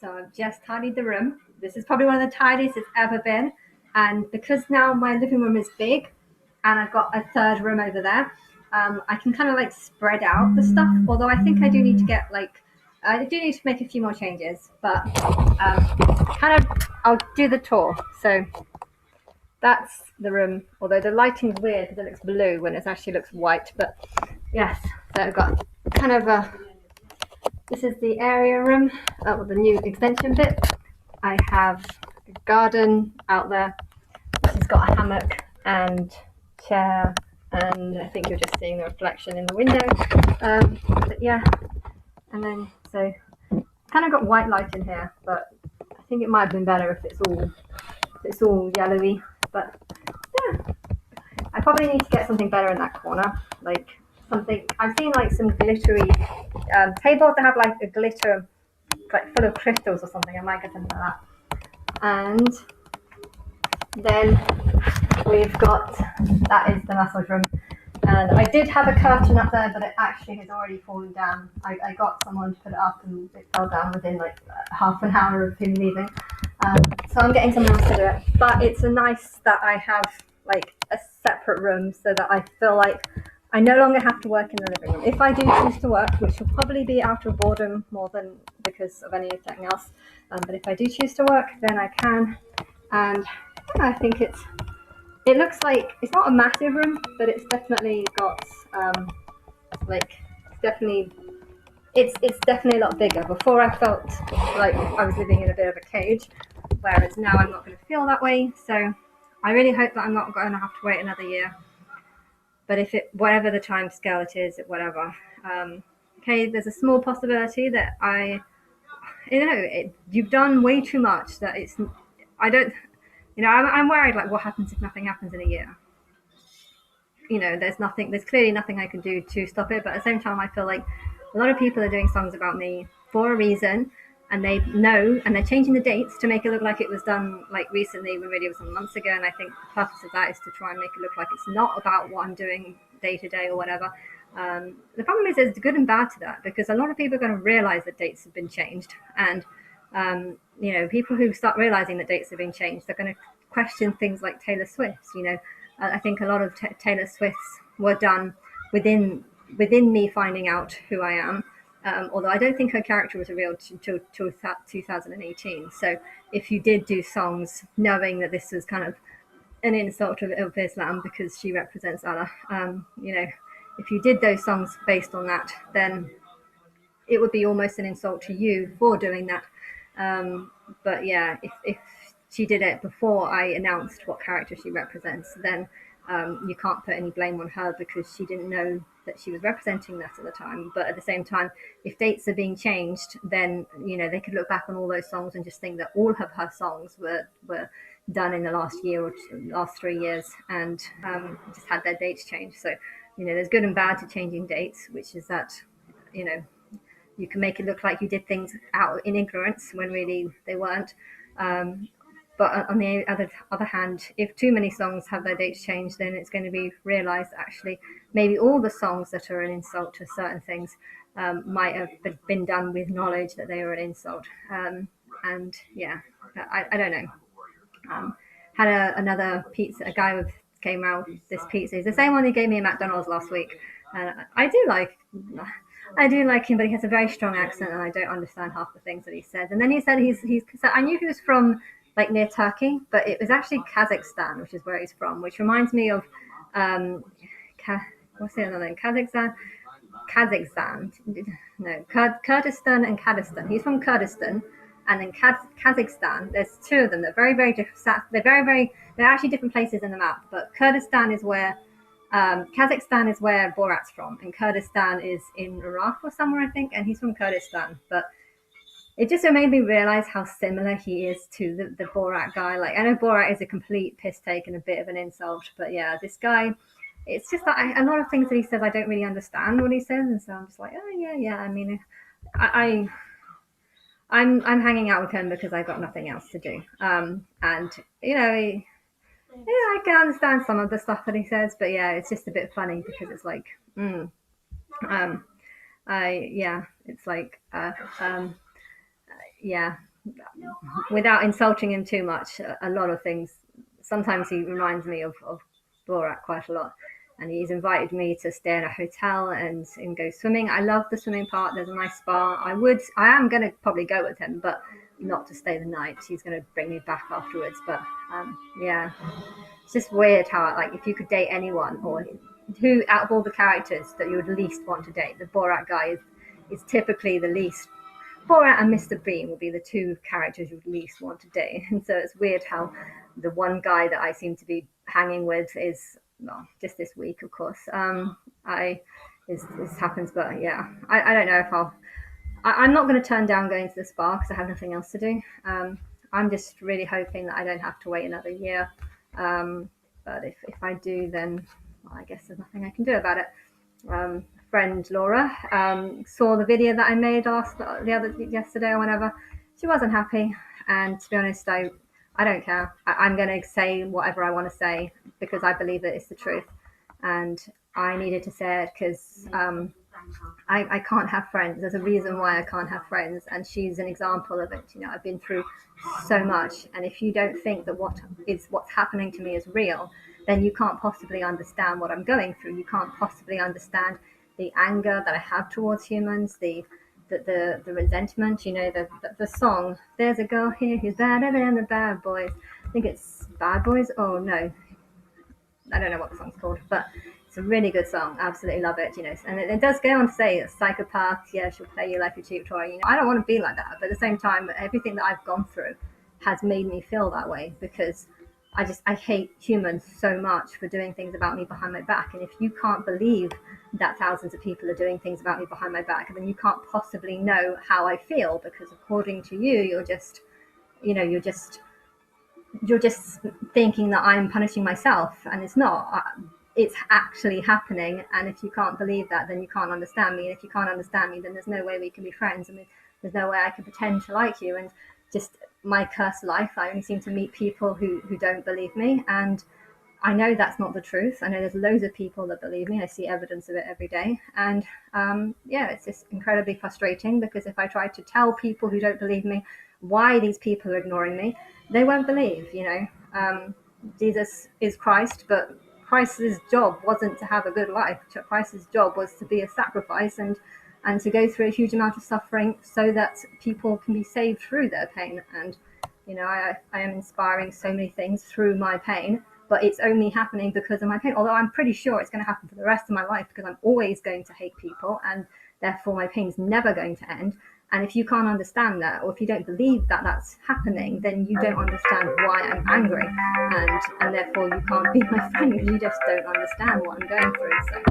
So I've just tidied the room. This is probably one of the tidiest it's ever been. And because now my living room is big and I've got a third room over there, I can kind of like spread out the stuff. Although I think I do need to get I do need to make a few more changes, but I'll do the tour. So that's the room, although the lighting's weird because it looks blue when it actually looks white. But yes, so I've got kind of this is the area room, the new extension bit. I have a garden out there, which has got a hammock and chair, and I think you're just seeing the reflection in the window. But yeah, and then so kind of got white light in here, but I think it might have been better if it's all yellowy. But yeah, I probably need to get something better in that corner, like something. I've seen like some glittery tables that have like a glitter, like full of crystals or something. I might get something like that. And then we've got, that is the massage room. And I did have a curtain up there, but it actually has already fallen down. I got someone to put it up and it fell down within like half an hour of him leaving. So I'm getting someone else to do it. But it's nice that I have like a separate room so that I feel like I no longer have to work in the living room. If I do choose to work, which will probably be out of boredom more than because of anything else, but if I do choose to work, then I can. And yeah, I think it looks like it's not a massive room, but it's definitely got it's definitely a lot bigger. Before I felt like I was living in a bit of a cage, whereas now I'm not going to feel that way. So I really hope that I'm not going to have to wait another year. But if whatever the time scale it is, whatever. Okay, there's a small possibility that you've done way too much. That I'm worried like what happens if nothing happens in a year. There's clearly nothing I can do to stop it. But at the same time, I feel like a lot of people are doing songs about me for a reason, and they know, and they're changing the dates to make it look like it was done like recently when really it was some months ago. And I think the purpose of that is to try and make it look like it's not about what I'm doing day to day or whatever. The problem is there's good and bad to that, because a lot of people are going to realize that dates have been changed, and people who start realizing that dates have been changed, they're going to question things like Taylor Swift's. I think a lot of Taylor Swift's were done within me finding out who I am. Although I don't think her character was revealed until 2018. So if you did do songs knowing that this was kind of an insult of Islam because she represents Allah, if you did those songs based on that, then it would be almost an insult to you for doing that. But yeah, if she did it before I announced what character she represents, then you can't put any blame on her because she didn't know that she was representing that at the time. But at the same time, if dates are being changed, then they could look back on all those songs and just think that all of her songs were done in the last year or last 3 years, and just had their dates changed. So there's good and bad to changing dates, which is that you can make it look like you did things out in ignorance when really they weren't. But on the other hand, if too many songs have their dates changed, then it's going to be realized actually maybe all the songs that are an insult to certain things might have been done with knowledge that they were an insult. And yeah, I don't know. Had another pizza, a guy came out with this pizza. It's the same one he gave me at McDonald's last week. And I do like him, but he has a very strong accent, and I don't understand half the things that he says. And then he said so I knew he was from like near Turkey, but it was actually Kazakhstan, which is where he's from, which reminds me of what's the other name? Kazakhstan, no, Kurdistan and Kurdistan. He's from Kurdistan, and then Kazakhstan. There's two of them. They're very, very different. They're actually different places in the map. But Kurdistan is where Kazakhstan is where Borat's from, and Kurdistan is in Iraq or somewhere, I think. And he's from Kurdistan, but it just made me realize how similar he is to the Borat guy. Like, I know Borat is a complete piss take and a bit of an insult, but yeah, this guy, it's just that a lot of things that he says, I don't really understand what he says, and so I'm just like, oh yeah. I mean, I'm hanging out with him because I've got nothing else to do. And I can understand some of the stuff that he says, but yeah, it's just a bit funny because it's like, it's like, yeah, without insulting him too much, a lot of things. Sometimes he reminds me of Borat quite a lot. And he's invited me to stay in a hotel and go swimming. I love the swimming part. There's a nice spa. I am going to probably go with him, but not to stay the night. He's going to bring me back afterwards. But yeah, it's just weird how, like, if you could date anyone, or who out of all the characters that you would least want to date, the Borat guy is typically the least. Borat and Mr. Bean will be the two characters you would least want to date. And so it's weird how the one guy that I seem to be hanging with is, well, just this week, of course. This happens, but yeah, I don't know if I'm not going to turn down going to the spa because I have nothing else to do. I'm just really hoping that I don't have to wait another year. But if I do, then well, I guess there's nothing I can do about it. Friend Laura saw the video that I made yesterday or whenever. She wasn't happy, and to be honest, I don't care. I'm going to say whatever I want to say because I believe that it's the truth, and I needed to say it because I can't have friends. There's a reason why I can't have friends, and she's an example of it. You know, I've been through so much, and if you don't think that what's happening to me is real, then you can't possibly understand what I'm going through. You can't possibly understand the anger that I have towards humans, the resentment. You know, the song, "There's a girl here who's better than the bad boys." I think it's Bad Boys. Oh no, I don't know what the song's called, but it's a really good song. Absolutely love it. You know, and it does go on to say, "A psychopath, yeah, she'll play you like a cheap toy." You know, I don't want to be like that, but at the same time, everything that I've gone through has made me feel that way because I hate humans so much for doing things about me behind my back. And if you can't believe that thousands of people are doing things about me behind my back, then you can't possibly know how I feel because according to you, you're just thinking that I'm punishing myself, and it's not. It's actually happening. And if you can't believe that, then you can't understand me. And if you can't understand me, then there's no way we can be friends. I mean, there's no way I can pretend to like you. And just my cursed life, I only seem to meet people who don't believe me. And I know that's not the truth. I know there's loads of people that believe me. I see evidence of it every day. And yeah, it's just incredibly frustrating because if I try to tell people who don't believe me why these people are ignoring me, they won't believe. You know, Jesus is Christ, but Christ's job wasn't to have a good life. Christ's job was to be a sacrifice and to go through a huge amount of suffering so that people can be saved through their pain. And you know, I am inspiring so many things through my pain, but it's only happening because of my pain. Although I'm pretty sure it's going to happen for the rest of my life because I'm always going to hate people, and therefore my pain's never going to end. And if you can't understand that, or if you don't believe that that's happening, then you don't understand why I'm angry, and therefore you can't be my friend because you just don't understand what I'm going through. So